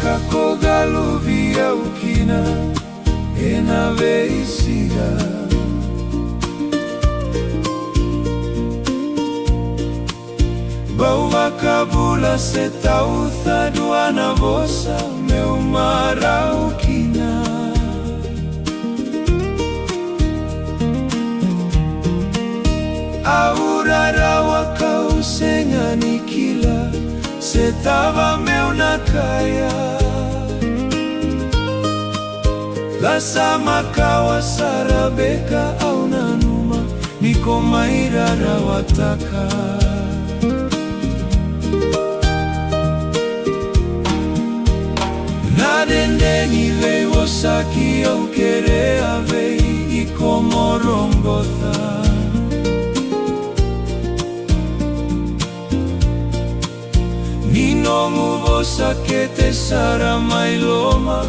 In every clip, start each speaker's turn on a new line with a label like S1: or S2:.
S1: kakogaluvia ukina enaveisiga Bauva kabula setautha duana vosa meumara ukina Aurara wakausenga nikila setava meuna kaya Lasama kawa sarabeka au nanuma niko mairara wataka Nadendeni vei wosaki au kerea vei iko morongotha Ninongu vosa kete sara mailoma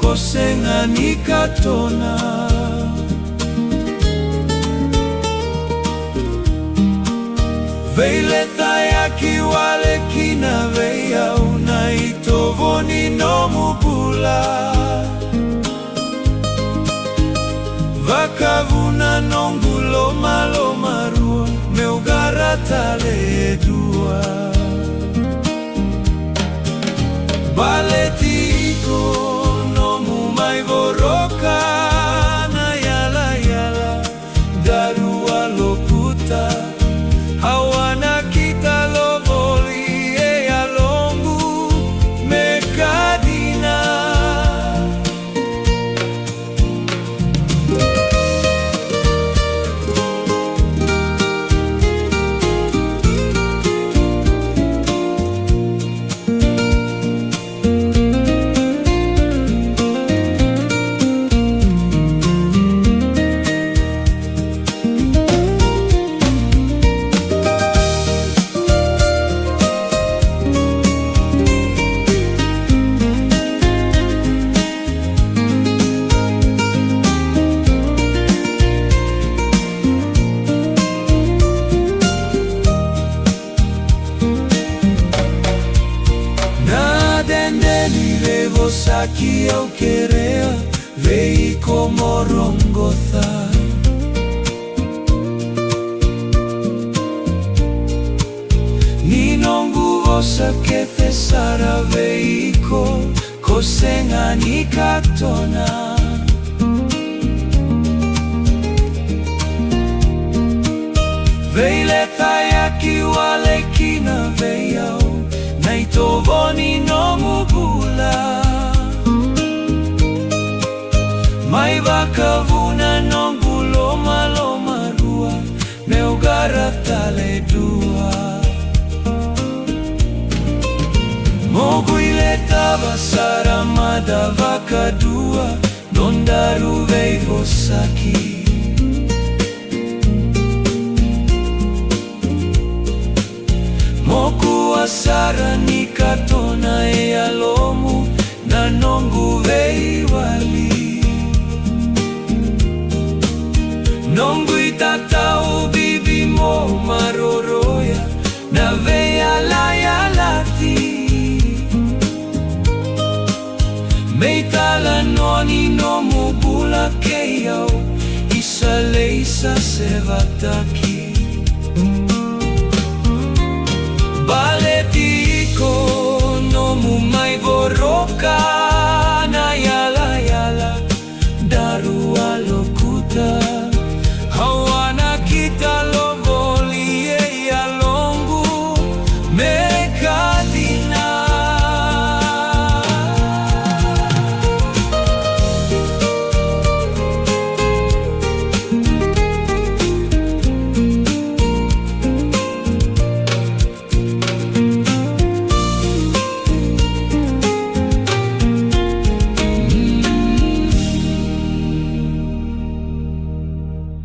S1: kosenga nikatona Veiletha yaki wale kina veia unaitovoni no mubula Vakavuna nongulo malo marua meugaratale dua Baletiko no mumai voroka na yala yala darua lokuta hawana kita lovoli e alongu mekadina Saki au kerea vei como rongotha Ninongu vosa kefe sara veiko kosenga nikatona Veiletha yaki wale kina veiau naitovoni no mubula Mai vakavuna nongulo malo marua meugaratale dua Mogu iletava sara mada vakadua nondaru vei vosaki Moku asara nikatona e alomu na nongu vei wali Nongu itatau bibi mo maroroya na veia layalati Meitala noni no mubula keiau isa leisa sevataki Baletiko no mumai voroka